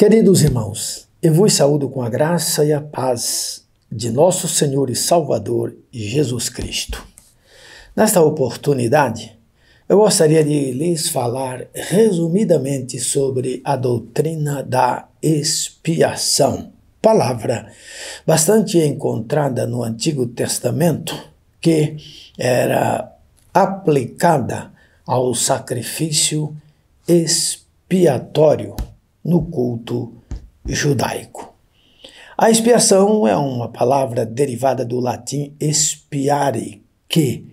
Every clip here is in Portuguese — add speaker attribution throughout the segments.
Speaker 1: Queridos irmãos, eu vos saúdo com a graça e a paz de nosso Senhor e Salvador Jesus Cristo. Nesta oportunidade, eu gostaria de lhes falar resumidamente sobre a doutrina da expiação, palavra bastante encontrada no Antigo Testamento, que era aplicada ao sacrifício expiatório no culto judaico. A expiação é uma palavra derivada do latim expiare, que,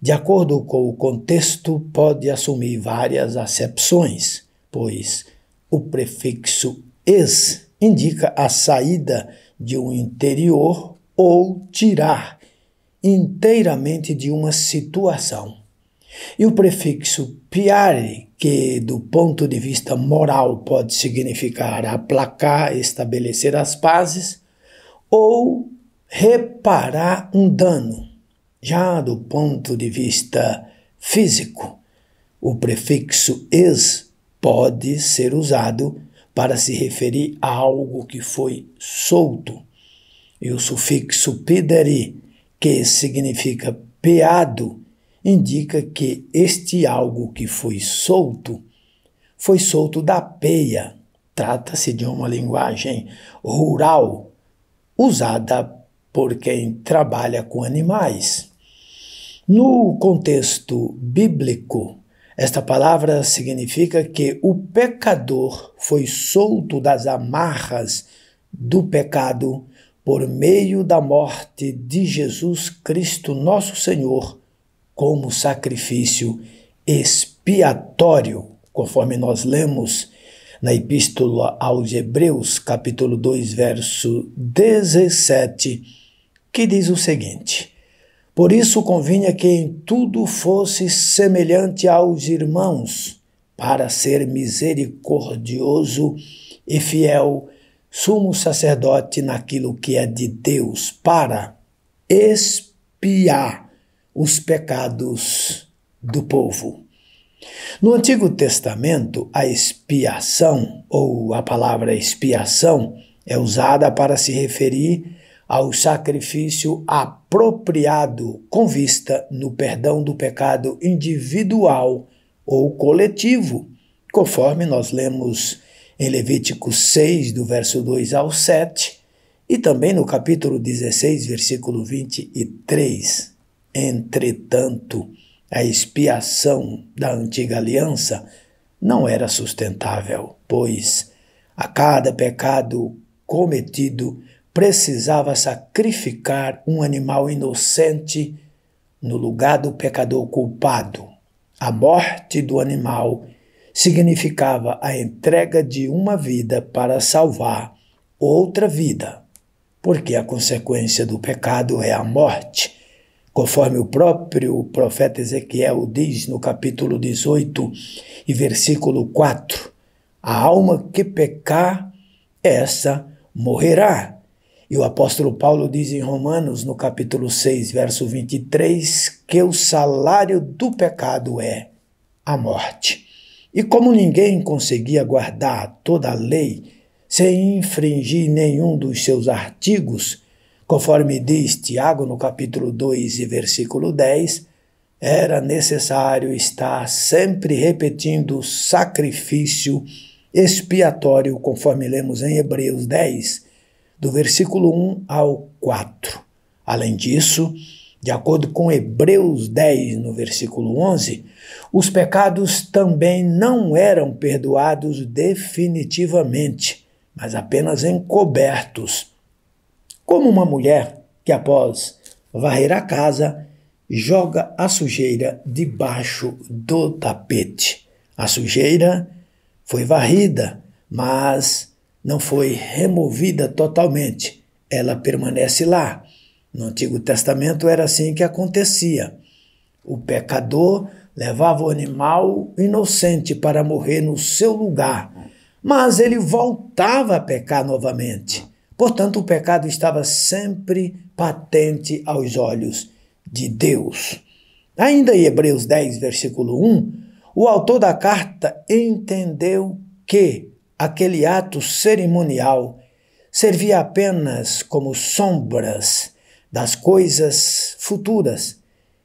Speaker 1: de acordo com o contexto, pode assumir várias acepções, pois o prefixo ex indica a saída de um interior ou tirar inteiramente de uma situação. E o prefixo piare, que do ponto de vista moral pode significar aplacar, estabelecer as pazes, ou reparar um dano. Já do ponto de vista físico, o prefixo ex pode ser usado para se referir a algo que foi solto. E o sufixo pideri, que significa peado, indica que este algo que foi solto da peia. Trata-se de uma linguagem rural, usada por quem trabalha com animais. No contexto bíblico, esta palavra significa que o pecador foi solto das amarras do pecado por meio da morte de Jesus Cristo, nosso Senhor, como sacrifício expiatório, conforme nós lemos na Epístola aos Hebreus, capítulo 2, verso 17, que diz o seguinte: Por isso convinha que em tudo fosse semelhante aos irmãos, para ser misericordioso e fiel, sumo sacerdote naquilo que é de Deus, para expiar os pecados do povo. No Antigo Testamento, a expiação, ou a palavra expiação, é usada para se referir ao sacrifício apropriado com vista no perdão do pecado individual ou coletivo, conforme nós lemos em Levítico 6, do verso 2 ao 7, e também no capítulo 16, versículo 23. Entretanto, a expiação da antiga aliança não era sustentável, pois a cada pecado cometido precisava sacrificar um animal inocente no lugar do pecador culpado. A morte do animal significava a entrega de uma vida para salvar outra vida, porque a consequência do pecado é a morte. Conforme o próprio profeta Ezequiel diz no capítulo 18 e versículo 4, a alma que pecar, essa morrerá. E o apóstolo Paulo diz em Romanos, no capítulo 6, verso 23, que o salário do pecado é a morte. E como ninguém conseguia guardar toda a lei sem infringir nenhum dos seus artigos, conforme diz Tiago no capítulo 2 e versículo 10, era necessário estar sempre repetindo o sacrifício expiatório, conforme lemos em Hebreus 10, do versículo 1 ao 4. Além disso, de acordo com Hebreus 10, no versículo 11, os pecados também não eram perdoados definitivamente, mas apenas encobertos, como uma mulher que, após varrer a casa, joga a sujeira debaixo do tapete. A sujeira foi varrida, mas não foi removida totalmente. Ela permanece lá. No Antigo Testamento era assim que acontecia. O pecador levava o animal inocente para morrer no seu lugar, mas ele voltava a pecar novamente. Portanto, o pecado estava sempre patente aos olhos de Deus. Ainda em Hebreus 10, versículo 1, o autor da carta entendeu que aquele ato cerimonial servia apenas como sombras das coisas futuras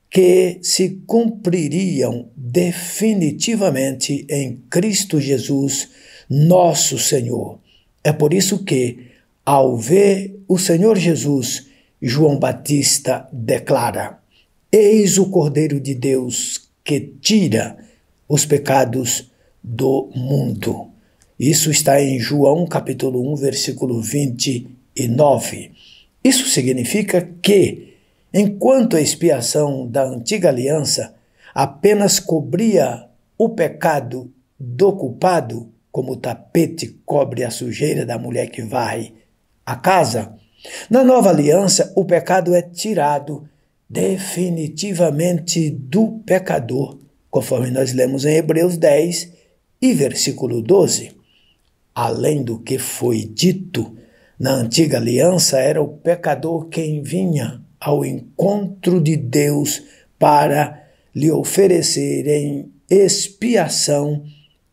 Speaker 1: que se cumpririam definitivamente em Cristo Jesus, nosso Senhor. É por isso que, ao ver o Senhor Jesus, João Batista declara: Eis o Cordeiro de Deus que tira os pecados do mundo. Isso está em João capítulo 1, versículo 29. Isso significa que, enquanto a expiação da antiga aliança apenas cobria o pecado do culpado, como o tapete cobre a sujeira da mulher que varre a casa, na nova aliança o pecado é tirado definitivamente do pecador, conforme nós lemos em Hebreus 10 e versículo 12. Além do que foi dito, na antiga aliança era o pecador quem vinha ao encontro de Deus para lhe oferecer em expiação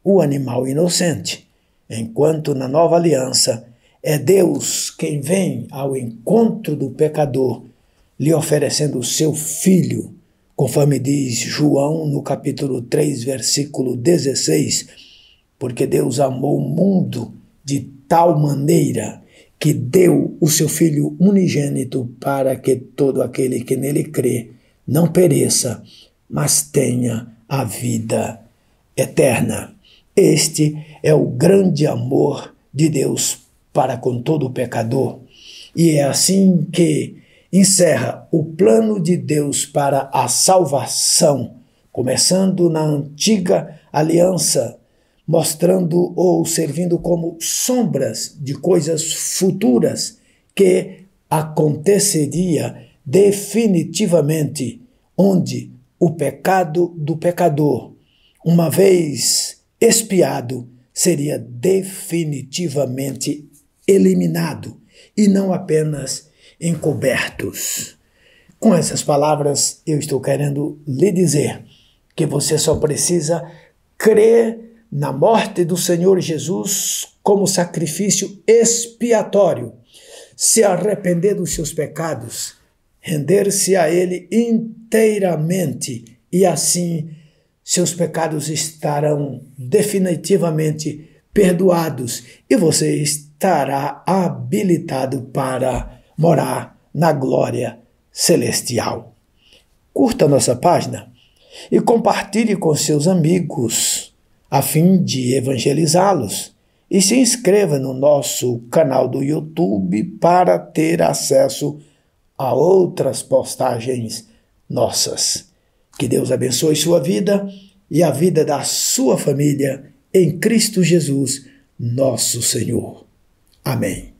Speaker 1: o animal inocente, enquanto na nova aliança é Deus quem vem ao encontro do pecador, lhe oferecendo o seu Filho, conforme diz João no capítulo 3, versículo 16, porque Deus amou o mundo de tal maneira que deu o seu Filho unigênito para que todo aquele que nele crê não pereça, mas tenha a vida eterna. Este é o grande amor de Deus para com todo pecador. E é assim que encerra o plano de Deus para a salvação, começando na antiga aliança, mostrando ou servindo como sombras de coisas futuras que aconteceria definitivamente, onde o pecado do pecador, uma vez expiado, seria definitivamente eliminado e não apenas encobertos. Com essas palavras, eu estou querendo lhe dizer que você só precisa crer na morte do Senhor Jesus como sacrifício expiatório, se arrepender dos seus pecados, render-se a Ele inteiramente e assim seus pecados estarão definitivamente perdoados e você estará habilitado para morar na glória celestial. Curta nossa página e compartilhe com seus amigos a fim de evangelizá-los e se inscreva no nosso canal do YouTube para ter acesso a outras postagens nossas. Que Deus abençoe sua vida e a vida da sua família em Cristo Jesus, nosso Senhor. Amém.